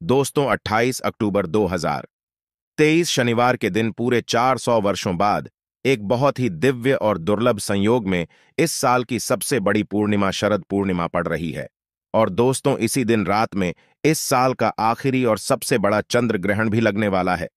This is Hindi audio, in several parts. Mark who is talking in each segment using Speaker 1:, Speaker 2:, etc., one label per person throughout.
Speaker 1: दोस्तों 28 अक्टूबर 2023 शनिवार के दिन पूरे 400 वर्षों बाद एक बहुत ही दिव्य और दुर्लभ संयोग में इस साल की सबसे बड़ी पूर्णिमा शरद पूर्णिमा पड़ रही है। और दोस्तों इसी दिन रात में इस साल का आखिरी और सबसे बड़ा चंद्र ग्रहण भी लगने वाला है।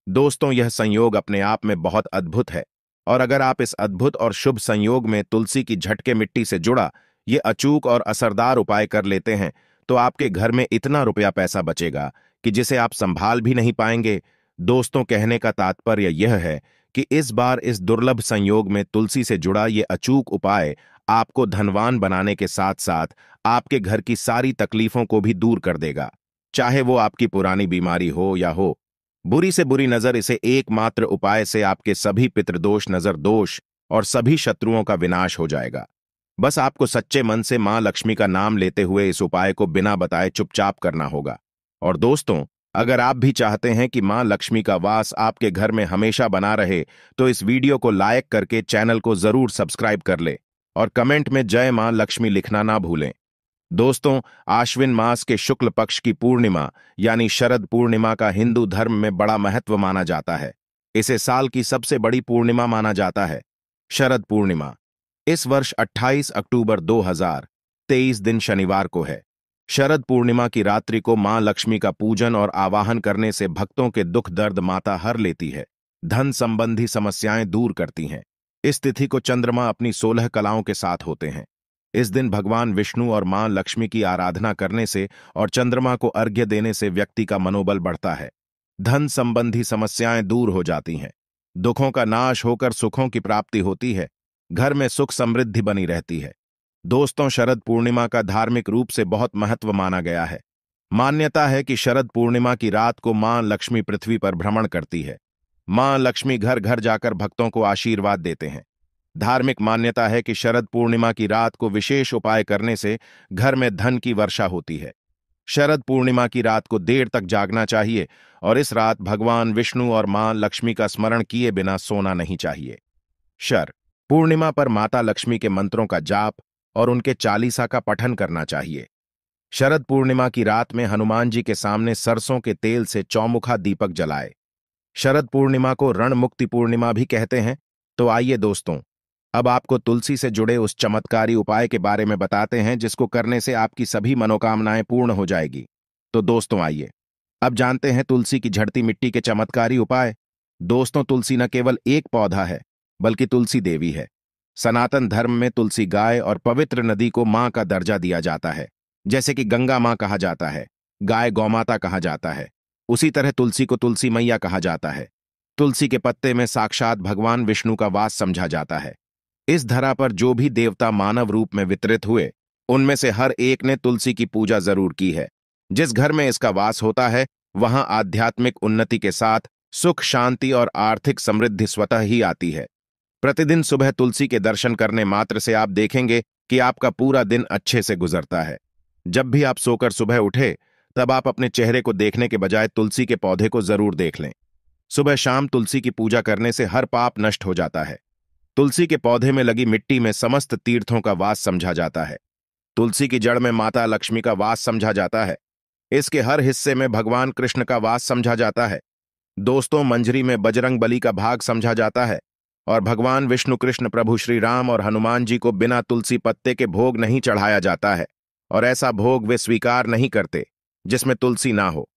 Speaker 1: दोस्तों यह संयोग अपने आप में बहुत अद्भुत है और अगर आप इस अद्भुत और शुभ संयोग में तुलसी की झटके मिट्टी से जुड़ा ये अचूक और असरदार उपाय कर लेते हैं तो आपके घर में इतना रुपया पैसा बचेगा कि जिसे आप संभाल भी नहीं पाएंगे। दोस्तों कहने का तात्पर्य यह है कि इस बार इस दुर्लभ संयोग में तुलसी से जुड़ा ये अचूक उपाय आपको धनवान बनाने के साथ साथ आपके घर की सारी तकलीफों को भी दूर कर देगा, चाहे वो आपकी पुरानी बीमारी हो या हो बुरी से बुरी नजर। इसे एकमात्र उपाय से आपके सभी पितृदोष, नजर दोष और सभी शत्रुओं का विनाश हो जाएगा। बस आपको सच्चे मन से मां लक्ष्मी का नाम लेते हुए इस उपाय को बिना बताए चुपचाप करना होगा। और दोस्तों अगर आप भी चाहते हैं कि मां लक्ष्मी का वास आपके घर में हमेशा बना रहे तो इस वीडियो को लाइक करके चैनल को जरूर सब्सक्राइब कर ले और कमेंट में जय मां लक्ष्मी लिखना ना भूलें। दोस्तों आश्विन मास के शुक्ल पक्ष की पूर्णिमा यानी शरद पूर्णिमा का हिंदू धर्म में बड़ा महत्व माना जाता है। इसे साल की सबसे बड़ी पूर्णिमा माना जाता है। शरद पूर्णिमा इस वर्ष 28 अक्टूबर 2023 दिन शनिवार को है। शरद पूर्णिमा की रात्रि को मां लक्ष्मी का पूजन और आवाहन करने से भक्तों के दुख दर्द माता हर लेती है, धन संबंधी समस्याएं दूर करती हैं। इस तिथि को चंद्रमा अपनी 16 कलाओं के साथ होते हैं। इस दिन भगवान विष्णु और मां लक्ष्मी की आराधना करने से और चंद्रमा को अर्घ्य देने से व्यक्ति का मनोबल बढ़ता है, धन संबंधी समस्याएं दूर हो जाती हैं, दुखों का नाश होकर सुखों की प्राप्ति होती है, घर में सुख समृद्धि बनी रहती है। दोस्तों शरद पूर्णिमा का धार्मिक रूप से बहुत महत्व माना गया है। मान्यता है कि शरद पूर्णिमा की रात को मां लक्ष्मी पृथ्वी पर भ्रमण करती है। मां लक्ष्मी घर घर जाकर भक्तों को आशीर्वाद देते हैं। धार्मिक मान्यता है कि शरद पूर्णिमा की रात को विशेष उपाय करने से घर में धन की वर्षा होती है। शरद पूर्णिमा की रात को देर तक जागना चाहिए और इस रात भगवान विष्णु और मां लक्ष्मी का स्मरण किए बिना सोना नहीं चाहिए। शर पूर्णिमा पर माता लक्ष्मी के मंत्रों का जाप और उनके चालीसा का पठन करना चाहिए। शरद पूर्णिमा की रात में हनुमान जी के सामने सरसों के तेल से चौमुखा दीपक जलाए। शरद पूर्णिमा को रण मुक्ति पूर्णिमा भी कहते हैं। तो आइए दोस्तों अब आपको तुलसी से जुड़े उस चमत्कारी उपाय के बारे में बताते हैं जिसको करने से आपकी सभी मनोकामनाएं पूर्ण हो जाएगी। तो दोस्तों आइए अब जानते हैं तुलसी की झड़ती मिट्टी के चमत्कारी उपाय। दोस्तों तुलसी न केवल एक पौधा है बल्कि तुलसी देवी है। सनातन धर्म में तुलसी गाय और पवित्र नदी को मां का दर्जा दिया जाता है। जैसे कि गंगा मां कहा जाता है, गाय गौमाता कहा जाता है, उसी तरह तुलसी को तुलसी मैया कहा जाता है। तुलसी के पत्ते में साक्षात भगवान विष्णु का वास समझा जाता है। इस धरा पर जो भी देवता मानव रूप में वितरित हुए उनमें से हर एक ने तुलसी की पूजा जरूर की है। जिस घर में इसका वास होता है वहां आध्यात्मिक उन्नति के साथ सुख, शांति और आर्थिक समृद्धि स्वतः ही आती है। प्रतिदिन सुबह तुलसी के दर्शन करने मात्र से आप देखेंगे कि आपका पूरा दिन अच्छे से गुजरता है। जब भी आप सोकर सुबह उठे तब आप अपने चेहरे को देखने के बजाय तुलसी के पौधे को जरूर देख लें। सुबह शाम तुलसी की पूजा करने से हर पाप नष्ट हो जाता है। तुलसी के पौधे में लगी मिट्टी में समस्त तीर्थों का वास समझा जाता है। तुलसी की जड़ में माता लक्ष्मी का वास समझा जाता है। इसके हर हिस्से में भगवान कृष्ण का वास समझा जाता है। दोस्तों मंजरी में बजरंग बली का भाग समझा जाता है और भगवान विष्णु, कृष्ण, प्रभु श्री राम और हनुमान जी को बिना तुलसी पत्ते के भोग नहीं चढ़ाया जाता है और ऐसा भोग वे स्वीकार नहीं करते जिसमें तुलसी ना हो।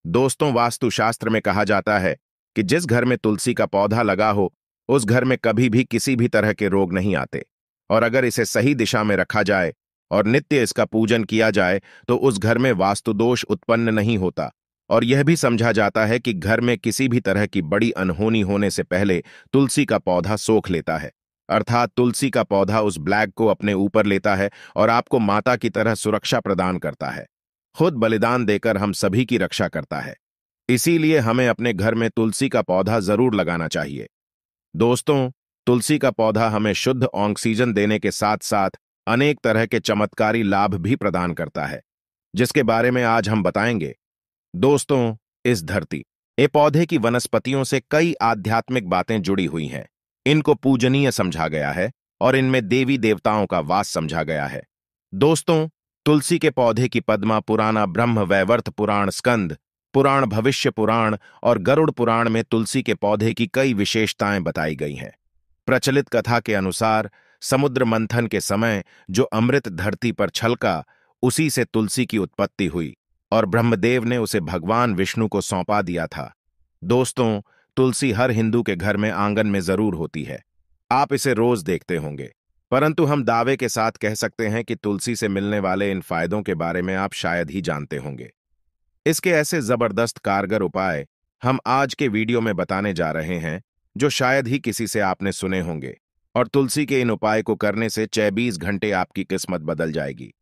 Speaker 1: दोस्तों वास्तुशास्त्र में कहा जाता है कि जिस घर में तुलसी का पौधा लगा हो उस घर में कभी भी किसी भी तरह के रोग नहीं आते और अगर इसे सही दिशा में रखा जाए और नित्य इसका पूजन किया जाए तो उस घर में वास्तु दोष उत्पन्न नहीं होता। और यह भी समझा जाता है कि घर में किसी भी तरह की बड़ी अनहोनी होने से पहले तुलसी का पौधा सोख लेता है, अर्थात तुलसी का पौधा उस ब्लैक को अपने ऊपर लेता है और आपको माता की तरह सुरक्षा प्रदान करता है, खुद बलिदान देकर हम सभी की रक्षा करता है। इसीलिए हमें अपने घर में तुलसी का पौधा जरूर लगाना चाहिए। दोस्तों तुलसी का पौधा हमें शुद्ध ऑक्सीजन देने के साथ साथ अनेक तरह के चमत्कारी लाभ भी प्रदान करता है जिसके बारे में आज हम बताएंगे। दोस्तों इस धरती ए पौधे की वनस्पतियों से कई आध्यात्मिक बातें जुड़ी हुई हैं। इनको पूजनीय समझा गया है और इनमें देवी देवताओं का वास समझा गया है। दोस्तों तुलसी के पौधे की पद्मा पुराना ब्रह्म वैवर्त पुराण, स्कंद पुराण, भविष्य पुराण और गरुड़ पुराण में तुलसी के पौधे की कई विशेषताएं बताई गई हैं। प्रचलित कथा के अनुसार समुद्र मंथन के समय जो अमृत धरती पर छलका, उसी से तुलसी की उत्पत्ति हुई और ब्रह्मदेव ने उसे भगवान विष्णु को सौंपा दिया था। दोस्तों, तुलसी हर हिंदू के घर में आंगन में जरूर होती है। आप इसे रोज देखते होंगे, परंतु हम दावे के साथ कह सकते हैं कि तुलसी से मिलने वाले इन फायदों के बारे में आप शायद ही जानते होंगे। इसके ऐसे जबरदस्त कारगर उपाय हम आज के वीडियो में बताने जा रहे हैं, जो शायद ही किसी से आपने सुने होंगे। और तुलसी के इन उपाय को करने से 24 घंटे आपकी किस्मत बदल जाएगी।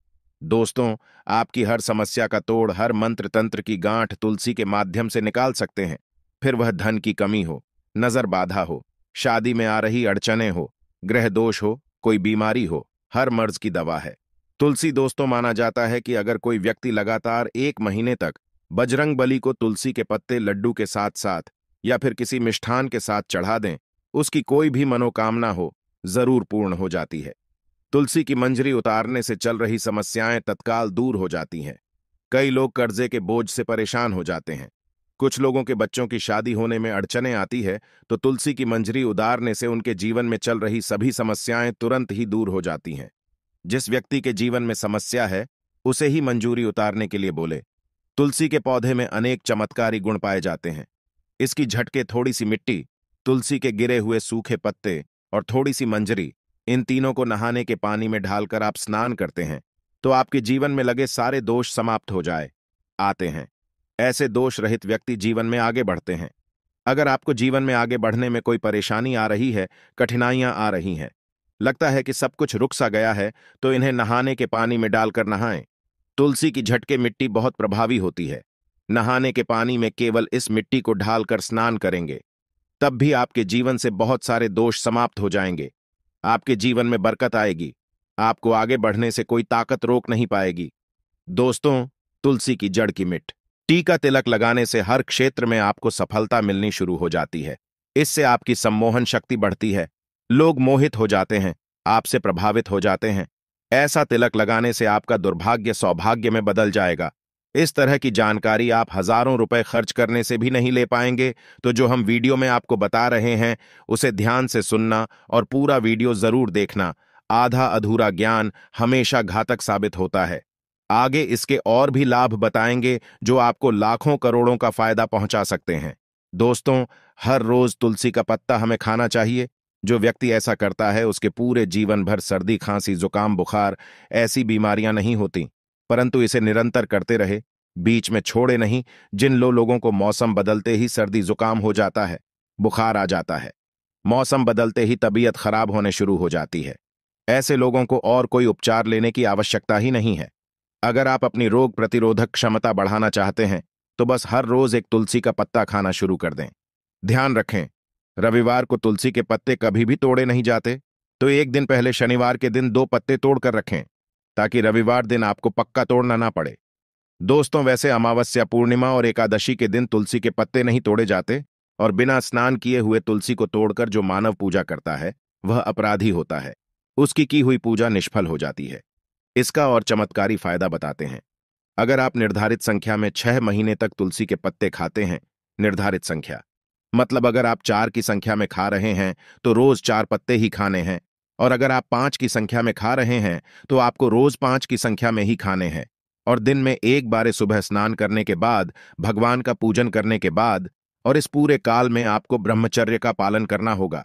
Speaker 1: दोस्तों, आपकी हर समस्या का तोड़, हर मंत्र तंत्र की गांठ तुलसी के माध्यम से निकाल सकते हैं। फिर वह धन की कमी हो, नजर बाधा हो, शादी में आ रही अड़चने हो, ग्रह दोष हो, कोई बीमारी हो, हर मर्ज की दवा है तुलसी। दोस्तों, माना जाता है कि अगर कोई व्यक्ति लगातार 1 महीने तक बजरंग बली को तुलसी के पत्ते लड्डू के साथ साथ या फिर किसी मिष्ठान के साथ चढ़ा दें, उसकी कोई भी मनोकामना हो जरूर पूर्ण हो जाती है। तुलसी की मंजरी उतारने से चल रही समस्याएं तत्काल दूर हो जाती हैं। कई लोग कर्जे के बोझ से परेशान हो जाते हैं। कुछ लोगों के बच्चों की शादी होने में अड़चने आती है, तो तुलसी की मंजरी उतारने से उनके जीवन में चल रही सभी समस्याएं तुरंत ही दूर हो जाती हैं। जिस व्यक्ति के जीवन में समस्या है, उसे ही मंजूरी उतारने के लिए बोले। तुलसी के पौधे में अनेक चमत्कारी गुण पाए जाते हैं। इसकी झटके, थोड़ी सी मिट्टी, तुलसी के गिरे हुए सूखे पत्ते और थोड़ी सी मंजरी, इन तीनों को नहाने के पानी में ढालकर आप स्नान करते हैं तो आपके जीवन में लगे सारे दोष समाप्त हो आते हैं। ऐसे दोष रहित व्यक्ति जीवन में आगे बढ़ते हैं। अगर आपको जीवन में आगे बढ़ने में कोई परेशानी आ रही है, कठिनाइयां आ रही हैं, लगता है कि सब कुछ रुक सा गया है, तो इन्हें नहाने के पानी में डालकर नहाएं। तुलसी की झटके मिट्टी बहुत प्रभावी होती है। नहाने के पानी में केवल इस मिट्टी को ढालकर स्नान करेंगे, तब भी आपके जीवन से बहुत सारे दोष समाप्त हो जाएंगे। आपके जीवन में बरकत आएगी। आपको आगे बढ़ने से कोई ताकत रोक नहीं पाएगी। दोस्तों, तुलसी की जड़ की मिट्टी टीका तिलक लगाने से हर क्षेत्र में आपको सफलता मिलनी शुरू हो जाती है। इससे आपकी सम्मोहन शक्ति बढ़ती है। लोग मोहित हो जाते हैं, आपसे प्रभावित हो जाते हैं। ऐसा तिलक लगाने से आपका दुर्भाग्य सौभाग्य में बदल जाएगा। इस तरह की जानकारी आप हजारों रुपए खर्च करने से भी नहीं ले पाएंगे। तो जो हम वीडियो में आपको बता रहे हैं, उसे ध्यान से सुनना और पूरा वीडियो जरूर देखना। आधा अधूरा ज्ञान हमेशा घातक साबित होता है। आगे इसके और भी लाभ बताएंगे जो आपको लाखों करोड़ों का फायदा पहुंचा सकते हैं। दोस्तों, हर रोज तुलसी का पत्ता हमें खाना चाहिए। जो व्यक्ति ऐसा करता है, उसके पूरे जीवन भर सर्दी, खांसी, जुकाम, बुखार ऐसी बीमारियां नहीं होती, परंतु इसे निरंतर करते रहे, बीच में छोड़े नहीं। जिन लोगों को मौसम बदलते ही सर्दी जुकाम हो जाता है, बुखार आ जाता है, मौसम बदलते ही तबीयत खराब होने शुरू हो जाती है, ऐसे लोगों को और कोई उपचार लेने की आवश्यकता ही नहीं है। अगर आप अपनी रोग प्रतिरोधक क्षमता बढ़ाना चाहते हैं, तो बस हर रोज एक तुलसी का पत्ता खाना शुरू कर दें। ध्यान रखें, रविवार को तुलसी के पत्ते कभी भी तोड़े नहीं जाते, तो एक दिन पहले शनिवार के दिन 2 पत्ते तोड़कर रखें, ताकि रविवार दिन आपको पक्का तोड़ना ना पड़े। दोस्तों, वैसे अमावस्या, पूर्णिमा और एकादशी के दिन तुलसी के पत्ते नहीं तोड़े जाते, और बिना स्नान किए हुए तुलसी को तोड़कर जो मानव पूजा करता है, वह अपराधी होता है। उसकी की हुई पूजा निष्फल हो जाती है। इसका और चमत्कारी फायदा बताते हैं। अगर आप निर्धारित संख्या में 6 महीने तक तुलसी के पत्ते खाते हैं, निर्धारित संख्या मतलब अगर आप 4 की संख्या में खा रहे हैं तो रोज 4 पत्ते ही खाने हैं, और अगर आप 5 की संख्या में खा रहे हैं तो आपको रोज 5 की संख्या में ही खाने हैं, और दिन में एक बार सुबह स्नान करने के बाद, भगवान का पूजन करने के बाद, और इस पूरे काल में आपको ब्रह्मचर्य का पालन करना होगा।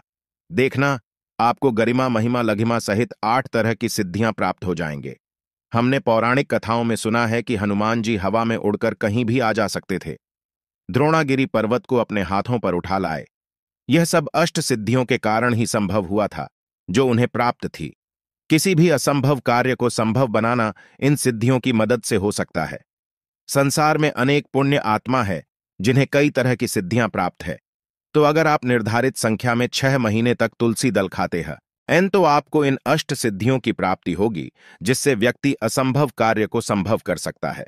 Speaker 1: देखना, आपको गरिमा, महिमा, लघिमा सहित 8 तरह की सिद्धियां प्राप्त हो जाएंगे। हमने पौराणिक कथाओं में सुना है कि हनुमान जी हवा में उड़कर कहीं भी आ जा सकते थे, द्रोणागिरी पर्वत को अपने हाथों पर उठा लाए। यह सब अष्ट सिद्धियों के कारण ही संभव हुआ था, जो उन्हें प्राप्त थी। किसी भी असंभव कार्य को संभव बनाना इन सिद्धियों की मदद से हो सकता है। संसार में अनेक पुण्य आत्मा है जिन्हें कई तरह की सिद्धियां प्राप्त है। तो अगर आप निर्धारित संख्या में 6 महीने तक तुलसी दल खाते हैं तो आपको इन अष्ट सिद्धियों की प्राप्ति होगी, जिससे व्यक्ति असंभव कार्य को संभव कर सकता है।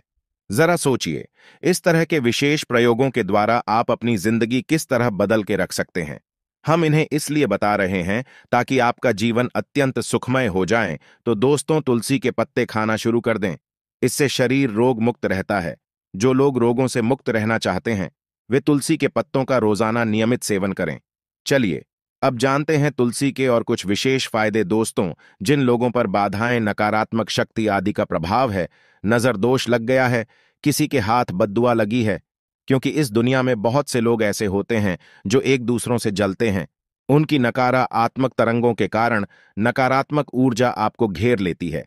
Speaker 1: जरा सोचिए, इस तरह के विशेष प्रयोगों के द्वारा आप अपनी जिंदगी किस तरह बदल के रख सकते हैं। हम इन्हें इसलिए बता रहे हैं ताकि आपका जीवन अत्यंत सुखमय हो जाए। तो दोस्तों, तुलसी के पत्ते खाना शुरू कर दें। इससे शरीर रोग मुक्त रहता है। जो लोग रोगों से मुक्त रहना चाहते हैं वे तुलसी के पत्तों का रोजाना नियमित सेवन करें। चलिए अब जानते हैं तुलसी के और कुछ विशेष फायदे। दोस्तों, जिन लोगों पर बाधाएं, नकारात्मक शक्ति आदि का प्रभाव है, नजर दोष लग गया है, किसी के हाथ बद्दुआ लगी है, क्योंकि इस दुनिया में बहुत से लोग ऐसे होते हैं जो एक दूसरों से जलते हैं। उनकी नकारात्मक तरंगों के कारण नकारात्मक ऊर्जा आपको घेर लेती है।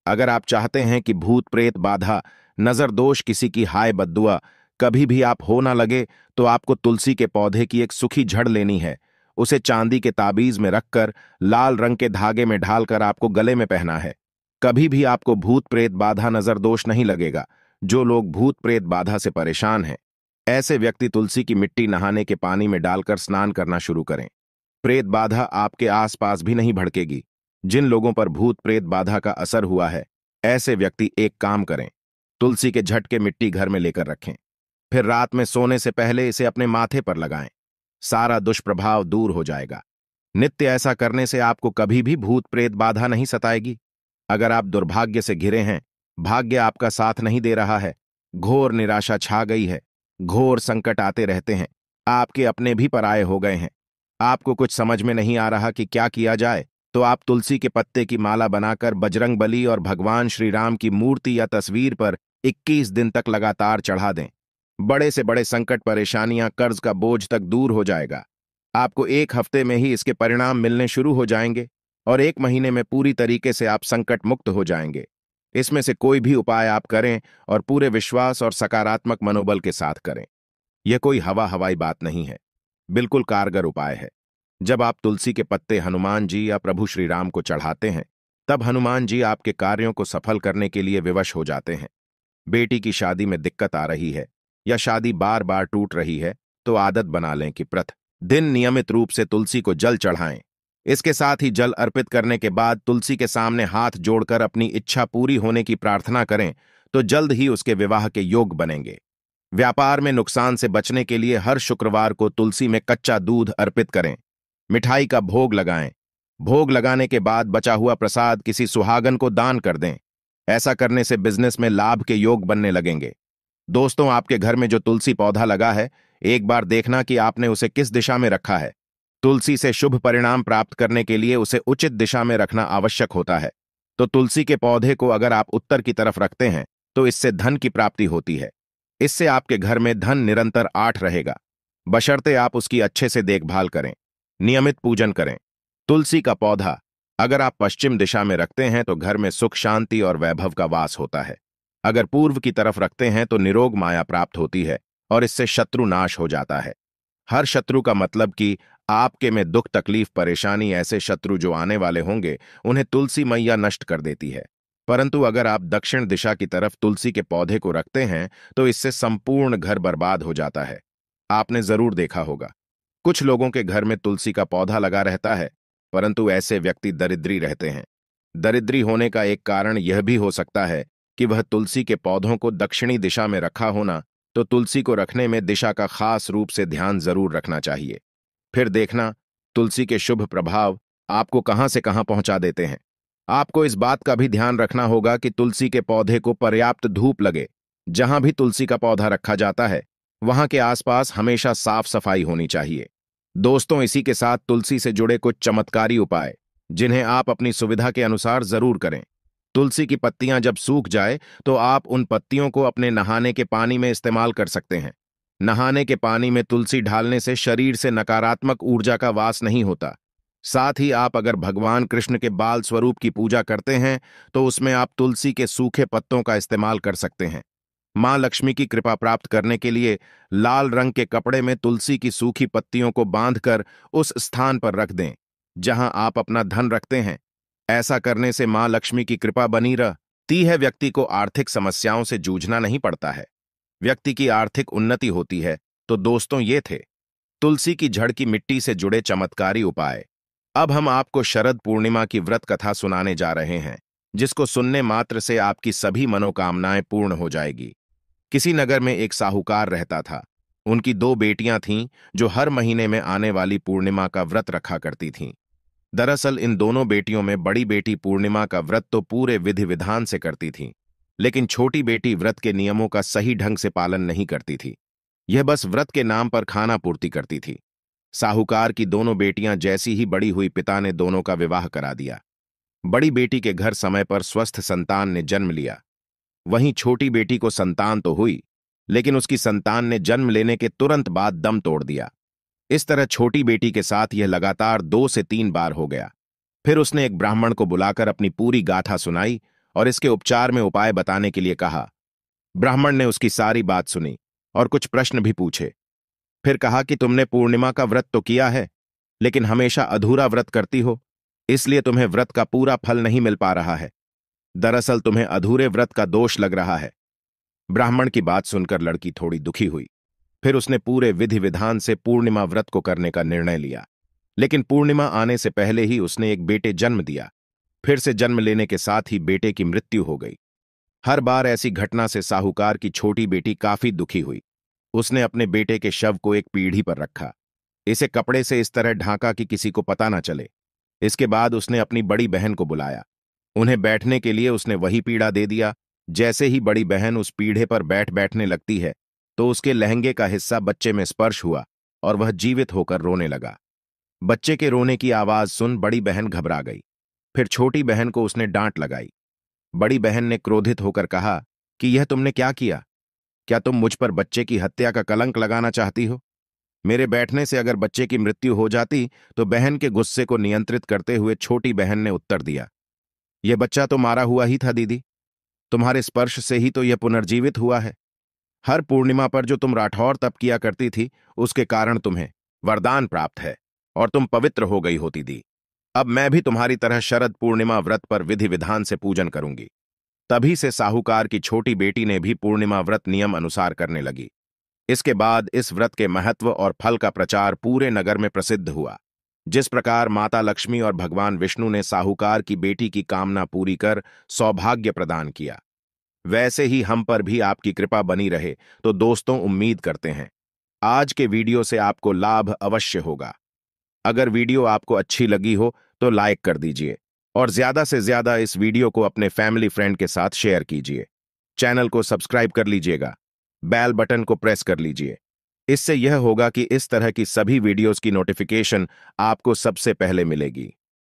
Speaker 1: अगर आप चाहते हैं कि भूत प्रेत बाधा, नजर दोष, किसी की हाय बद्दुआ कभी भी आप हो ना लगे, तो आपको तुलसी के पौधे की एक सूखी जड़ लेनी है। उसे चांदी के ताबीज में रखकर लाल रंग के धागे में ढालकर आपको गले में पहना है। कभी भी आपको भूत प्रेत बाधा, नजर दोष नहीं लगेगा। जो लोग भूत प्रेत बाधा से परेशान हैं, ऐसे व्यक्ति तुलसी की मिट्टी नहाने के पानी में डालकर स्नान करना शुरू करें। प्रेत बाधा आपके आसपास भी नहीं भड़केगी। जिन लोगों पर भूत प्रेत बाधा का असर हुआ है, ऐसे व्यक्ति एक काम करें, तुलसी के झटके मिट्टी घर में लेकर रखें, फिर रात में सोने से पहले इसे अपने माथे पर लगाएं। सारा दुष्प्रभाव दूर हो जाएगा। नित्य ऐसा करने से आपको कभी भी भूत प्रेत बाधा नहीं सताएगी। अगर आप दुर्भाग्य से घिरे हैं, भाग्य आपका साथ नहीं दे रहा है, घोर निराशा छा गई है, घोर संकट आते रहते हैं, आपके अपने भी पराये हो गए हैं, आपको कुछ समझ में नहीं आ रहा कि क्या किया जाए, तो आप तुलसी के पत्ते की माला बनाकर बजरंग बली और भगवान श्री राम की मूर्ति या तस्वीर पर 21 दिन तक लगातार चढ़ा दें। बड़े से बड़े संकट, परेशानियां, कर्ज का बोझ तक दूर हो जाएगा। आपको 1 हफ्ते में ही इसके परिणाम मिलने शुरू हो जाएंगे और 1 महीने में पूरी तरीके से आप संकट मुक्त हो जाएंगे। इसमें से कोई भी उपाय आप करें और पूरे विश्वास और सकारात्मक मनोबल के साथ करें। यह कोई हवाई बात नहीं है, बिल्कुल कारगर उपाय है। जब आप तुलसी के पत्ते हनुमान जी या प्रभु श्री राम को चढ़ाते हैं, तब हनुमान जी आपके कार्यों को सफल करने के लिए विवश हो जाते हैं। बेटी की शादी में दिक्कत आ रही है या शादी बार बार टूट रही है, तो आदत बना लें कि प्रति दिन नियमित रूप से तुलसी को जल चढ़ाएं। इसके साथ ही जल अर्पित करने के बाद तुलसी के सामने हाथ जोड़कर अपनी इच्छा पूरी होने की प्रार्थना करें, तो जल्द ही उसके विवाह के योग बनेंगे। व्यापार में नुकसान से बचने के लिए हर शुक्रवार को तुलसी में कच्चा दूध अर्पित करें। मिठाई का भोग लगाएं। भोग लगाने के बाद बचा हुआ प्रसाद किसी सुहागन को दान कर दें। ऐसा करने से बिजनेस में लाभ के योग बनने लगेंगे। दोस्तों, आपके घर में जो तुलसी पौधा लगा है, एक बार देखना कि आपने उसे किस दिशा में रखा है। तुलसी से शुभ परिणाम प्राप्त करने के लिए उसे उचित दिशा में रखना आवश्यक होता है। तो तुलसी के पौधे को अगर आप उत्तर की तरफ रखते हैं, तो इससे धन की प्राप्ति होती है। इससे आपके घर में धन निरंतर आठ रहेगा, बशर्ते आप उसकी अच्छे से देखभाल करें, नियमित पूजन करें। तुलसी का पौधा अगर आप पश्चिम दिशा में रखते हैं, तो घर में सुख, शांति और वैभव का वास होता है। अगर पूर्व की तरफ रखते हैं, तो निरोग माया प्राप्त होती है और इससे शत्रु नाश हो जाता है। हर शत्रु का मतलब कि आपके में दुख, तकलीफ, परेशानी, ऐसे शत्रु जो आने वाले होंगे, उन्हें तुलसी मैया नष्ट कर देती है। परंतु अगर आप दक्षिण दिशा की तरफ तुलसी के पौधे को रखते हैं, तो इससे संपूर्ण घर बर्बाद हो जाता है। आपने जरूर देखा होगा, कुछ लोगों के घर में तुलसी का पौधा लगा रहता है, परंतु ऐसे व्यक्ति दरिद्री रहते हैं। दरिद्री होने का एक कारण यह भी हो सकता है कि वह तुलसी के पौधों को दक्षिणी दिशा में रखा होना। तो तुलसी को रखने में दिशा का खास रूप से ध्यान जरूर रखना चाहिए। फिर देखना तुलसी के शुभ प्रभाव आपको कहां से कहां पहुंचा देते हैं। आपको इस बात का भी ध्यान रखना होगा कि तुलसी के पौधे को पर्याप्त धूप लगे। जहां भी तुलसी का पौधा रखा जाता है, वहां के आसपास हमेशा साफ सफाई होनी चाहिए। दोस्तों, इसी के साथ तुलसी से जुड़े कुछ चमत्कारी उपाय, जिन्हें आप अपनी सुविधा के अनुसार जरूर करें। तुलसी की पत्तियां जब सूख जाए, तो आप उन पत्तियों को अपने नहाने के पानी में इस्तेमाल कर सकते हैं। नहाने के पानी में तुलसी डालने से शरीर से नकारात्मक ऊर्जा का वास नहीं होता। साथ ही आप अगर भगवान कृष्ण के बाल स्वरूप की पूजा करते हैं, तो उसमें आप तुलसी के सूखे पत्तों का इस्तेमाल कर सकते हैं। मां लक्ष्मी की कृपा प्राप्त करने के लिए लाल रंग के कपड़े में तुलसी की सूखी पत्तियों को बांधकर उस स्थान पर रख दें जहां आप अपना धन रखते हैं। ऐसा करने से मां लक्ष्मी की कृपा बनी रहती है। व्यक्ति को आर्थिक समस्याओं से जूझना नहीं पड़ता है, व्यक्ति की आर्थिक उन्नति होती है। तो दोस्तों, ये थे तुलसी की जड़ की मिट्टी से जुड़े चमत्कारी उपाय। अब हम आपको शरद पूर्णिमा की व्रत कथा सुनाने जा रहे हैं, जिसको सुनने मात्र से आपकी सभी मनोकामनाएं पूर्ण हो जाएगी। किसी नगर में एक साहूकार रहता था। उनकी 2 बेटियां थीं, जो हर महीने में आने वाली पूर्णिमा का व्रत रखा करती थीं। दरअसल इन दोनों बेटियों में बड़ी बेटी पूर्णिमा का व्रत तो पूरे विधि विधान से करती थी, लेकिन छोटी बेटी व्रत के नियमों का सही ढंग से पालन नहीं करती थी। यह बस व्रत के नाम पर खाना पूर्ति करती थी। साहूकार की दोनों बेटियां जैसी ही बड़ी हुई, पिता ने दोनों का विवाह करा दिया। बड़ी बेटी के घर समय पर स्वस्थ संतान ने जन्म लिया। वहीं छोटी बेटी को संतान तो हुई, लेकिन उसकी संतान ने जन्म लेने के तुरंत बाद दम तोड़ दिया। इस तरह छोटी बेटी के साथ यह लगातार 2 से 3 बार हो गया। फिर उसने एक ब्राह्मण को बुलाकर अपनी पूरी गाथा सुनाई और इसके उपचार में उपाय बताने के लिए कहा। ब्राह्मण ने उसकी सारी बात सुनी और कुछ प्रश्न भी पूछे। फिर कहा कि तुमने पूर्णिमा का व्रत तो किया है, लेकिन हमेशा अधूरा व्रत करती हो, इसलिए तुम्हें व्रत का पूरा फल नहीं मिल पा रहा है। दरअसल तुम्हें अधूरे व्रत का दोष लग रहा है। ब्राह्मण की बात सुनकर लड़की थोड़ी दुखी हुई। फिर उसने पूरे विधि विधान से पूर्णिमा व्रत को करने का निर्णय लिया। लेकिन पूर्णिमा आने से पहले ही उसने एक बेटे जन्म दिया। फिर से जन्म लेने के साथ ही बेटे की मृत्यु हो गई। हर बार ऐसी घटना से साहूकार की छोटी बेटी काफी दुखी हुई। उसने अपने बेटे के शव को एक पीढ़ी पर रखा। इसे कपड़े से इस तरह ढांका कि किसी को पता न चले। इसके बाद उसने अपनी बड़ी बहन को बुलाया। उन्हें बैठने के लिए उसने वही पीढ़ा दे दिया। जैसे ही बड़ी बहन उस पीढ़े पर बैठने लगती है, तो उसके लहंगे का हिस्सा बच्चे में स्पर्श हुआ और वह जीवित होकर रोने लगा। बच्चे के रोने की आवाज सुन बड़ी बहन घबरा गई। फिर छोटी बहन को उसने डांट लगाई। बड़ी बहन ने क्रोधित होकर कहा कि यह तुमने क्या किया? क्या तुम मुझ पर बच्चे की हत्या का कलंक लगाना चाहती हो? मेरे बैठने से अगर बच्चे की मृत्यु हो जाती तो बहन के गुस्से को नियंत्रित करते हुए छोटी बहन ने उत्तर दिया, यह बच्चा तो मारा हुआ ही था दीदी। तुम्हारे स्पर्श से ही तो यह पुनर्जीवित हुआ है। हर पूर्णिमा पर जो तुम राठौर तप किया करती थी, उसके कारण तुम्हें वरदान प्राप्त है और तुम पवित्र हो गई होती दी। अब मैं भी तुम्हारी तरह शरद पूर्णिमा व्रत पर विधि विधान से पूजन करूंगी। तभी से साहूकार की छोटी बेटी ने भी पूर्णिमा व्रत नियम अनुसार करने लगी। इसके बाद इस व्रत के महत्व और फल का प्रचार पूरे नगर में प्रसिद्ध हुआ। जिस प्रकार माता लक्ष्मी और भगवान विष्णु ने साहूकार की बेटी की कामना पूरी कर सौभाग्य प्रदान किया, वैसे ही हम पर भी आपकी कृपा बनी रहे। तो दोस्तों, उम्मीद करते हैं आज के वीडियो से आपको लाभ अवश्य होगा। अगर वीडियो आपको अच्छी लगी हो तो लाइक कर दीजिए और ज्यादा से ज्यादा इस वीडियो को अपने फैमिली फ्रेंड के साथ शेयर कीजिए। चैनल को सब्सक्राइब कर लीजिएगा, बेल बटन को प्रेस कर लीजिए। इससे यह होगा कि इस तरह की सभी वीडियोस की नोटिफिकेशन आपको सबसे पहले मिलेगी।